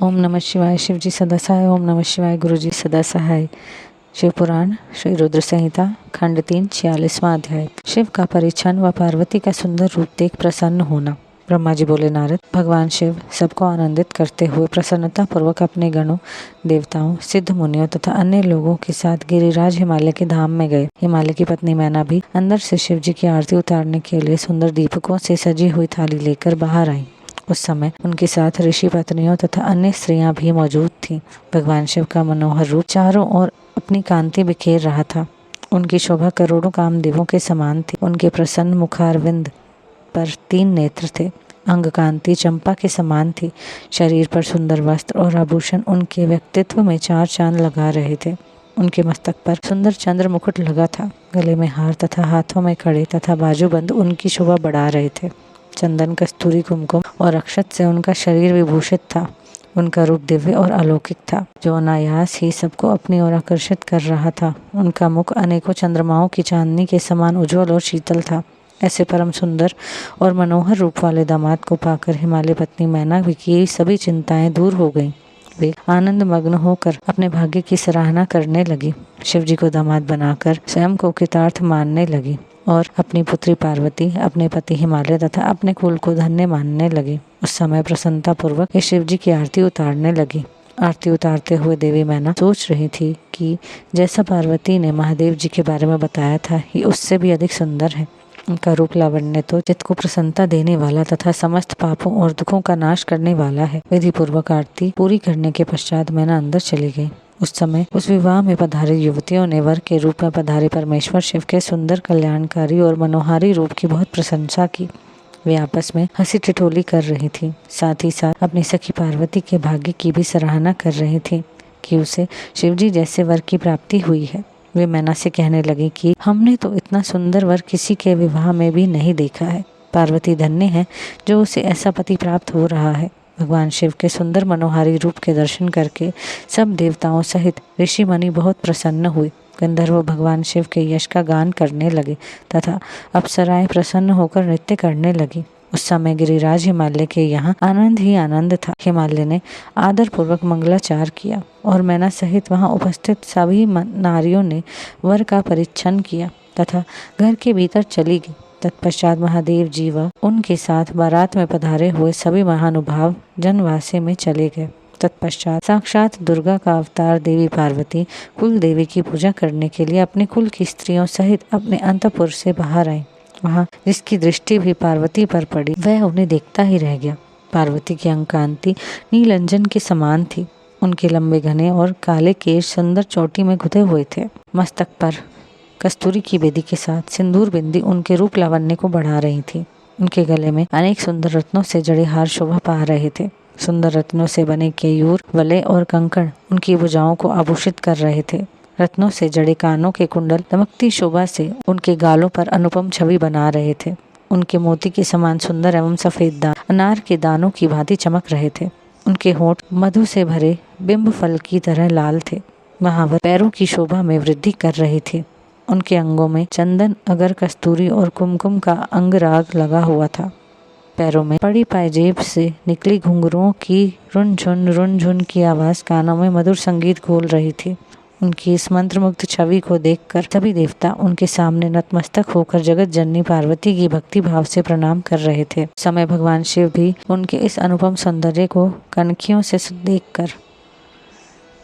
ओम नमः शिवाय। शिव जी सदा सहाय। ओम नमः शिवाय। गुरु जी सदा सहाय। शिव पुराण श्री रुद्र संहिता खंड 3 46वां अध्याय। शिव का परिच्छन व पार्वती का सुंदर रूप देख प्रसन्न होना। ब्रह्मा जी बोले, नारद, भगवान शिव सबको आनंदित करते हुए प्रसन्नता पूर्वक अपने गणों, देवताओं, सिद्ध मुनियों तथा अन्य लोगों के साथ गिरिराज हिमालय के धाम में गए। हिमालय की पत्नी मैना भी अंदर से शिव जी की आरती उतारने के लिए सुंदर दीपकों से सजी हुई थाली लेकर बाहर आई। उस समय उनके साथ ऋषि पत्नियों तथा अन्य स्त्रियां भी मौजूद थीं। भगवान शिव का मनोहर रूप चारों ओर अपनी कांति बिखेर रहा था। उनकी शोभा करोड़ों कामदेवों के समान थी। उनके प्रसन्न मुखारविंद पर 3 नेत्र थे। अंग कांति चंपा के समान थी। शरीर पर सुंदर वस्त्र और आभूषण उनके व्यक्तित्व में 4 चांद लगा रहे थे। उनके मस्तक पर सुंदर चंद्र मुकुट लगा था। गले में हार तथा हाथों में कड़े तथा बाजूबंद उनकी शोभा बढ़ा रहे थे। चंदन, कस्तूरी, कुमकुम और अक्षत से उनका शरीर विभूषित था। उनका रूप दिव्य और अलौकिक था, जो अनायास ही सबको अपनी ओर आकर्षित कर रहा था। उनका मुख अनेकों चंद्रमाओं की चांदनी के समान उज्जवल और शीतल था। ऐसे परम सुंदर और मनोहर रूप वाले दामाद को पाकर हिमालय पत्नी मैना की सभी चिंताएं दूर हो गईं। वे आनंद मग्न होकर अपने भाग्य की सराहना करने लगी। शिव जी को दामाद बनाकर स्वयं को कृतार्थ मानने लगी और अपनी पुत्री पार्वती, अपने पति हिमालय तथा अपने कुल को धन्य मानने लगी। उस समय प्रसन्नता पूर्वक शिव जी की आरती उतारने लगी। आरती उतारते हुए देवी मैना सोच रही थी कि जैसा पार्वती ने महादेव जी के बारे में बताया था, ये उससे भी अधिक सुंदर है। उनका रूप लावण्य तो चित्त को प्रसन्नता देने वाला तथा समस्त पापों और दुखों का नाश करने वाला है। विधि पूर्वक आरती पूरी करने के पश्चात मैना अंदर चली गई। उस समय उस विवाह में पधारी युवतियों ने वर के रूप में पधारे परमेश्वर शिव के सुंदर, कल्याणकारी और मनोहारी रूप की बहुत प्रशंसा की। वे आपस में हंसी ठिठोली कर रही थी। साथ ही साथ अपनी सखी पार्वती के भाग्य की भी सराहना कर रही थी कि उसे शिवजी जैसे वर की प्राप्ति हुई है। वे मैना से कहने लगी कि हमने तो इतना सुंदर वर किसी के विवाह में भी नहीं देखा है। पार्वती धन्य है जो उसे ऐसा पति प्राप्त हो रहा है। भगवान शिव के सुंदर मनोहारी रूप के दर्शन करके सब देवताओं सहित ऋषि मुनि बहुत प्रसन्न हुए। गंधर्व भगवान शिव के यश का गान करने लगे तथा अप्सराएं प्रसन्न होकर नृत्य करने लगी। उस समय गिरिराज हिमालय के यहाँ आनंद ही आनंद था। हिमालय ने आदर पूर्वक मंगलाचार किया और मैना सहित वहाँ उपस्थित सभी नारियों ने वर का परिच्छन किया तथा घर के भीतर चली गई। तत्पश्चात महादेव जी व उनके साथ बारात में पधारे हुए सभी महानुभाव जनवासे में चले गए। तत्पश्चात साक्षात दुर्गा का अवतार देवी पार्वती कुल देवी की पूजा करने के लिए अपने कुल की स्त्रियों सहित अपने अंतपुर से बाहर आई। वहाँ जिसकी दृष्टि भी पार्वती पर पड़ी, वह उन्हें देखता ही रह गया। पार्वती की अंग कांति नीलंजन के समान थी। उनके लंबे घने और काले केश सुंदर चोटी में गुथे हुए थे। मस्तक पर कस्तूरी की बेदी के साथ सिंदूर बिंदी उनके रूप लावण्य को बढ़ा रही थी। उनके गले में अनेक सुंदर रत्नों से जड़े हार शोभा पा रहे थे। सुंदर रत्नों से बने केयूर, वलय और कंकण उनकी भुजाओं को आभूषित कर रहे थे। रत्नों से जड़े कानों के कुंडल दमकती शोभा से उनके गालों पर अनुपम छवि बना रहे थे। उनके मोती के समान सुंदर एवं सफेद दांत अनार के दानों की भांति चमक रहे थे। उनके होंठ मधु से भरे बिंब फल की तरह लाल थे। महावर पैरों की शोभा में वृद्धि कर रहे थे। उनके अंगों में चंदन, अगर, कस्तूरी और कुमकुम का अंगराग लगा हुआ था। पैरों में पड़ी पायजेब से निकली घुंघरुओं की रुनझुन की आवाज कानों में मधुर संगीत घोल रही थी। उनकी इस मंत्रमुग्ध छवि को देखकर सभी देवता उनके सामने नतमस्तक होकर जगत जननी पार्वती की भक्ति भाव से प्रणाम कर रहे थे। समय भगवान शिव भी उनके इस अनुपम सौंदर्य को कनखियों से देखकर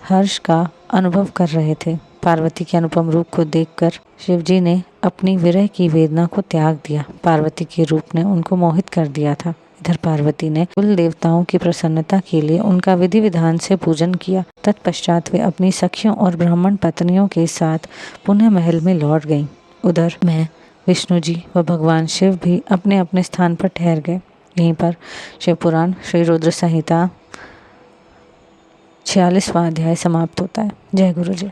हर्ष का अनुभव कर रहे थे। पार्वती के अनुपम रूप को देखकर शिवजी ने अपनी विरह की वेदना को त्याग दिया। पार्वती के रूप ने उनको मोहित कर दिया था। इधर पार्वती ने कुल देवताओं की प्रसन्नता के लिए उनका विधि विधान से पूजन किया। तत्पश्चात वे अपनी सखियों और ब्राह्मण पत्नियों के साथ पुनः महल में लौट गईं। उधर मैं, विष्णु जी व भगवान शिव भी अपने अपने स्थान पर ठहर गए। यहीं पर शिव पुराण श्री रुद्र संहिता 46वां अध्याय समाप्त होता है। जय गुरु जी।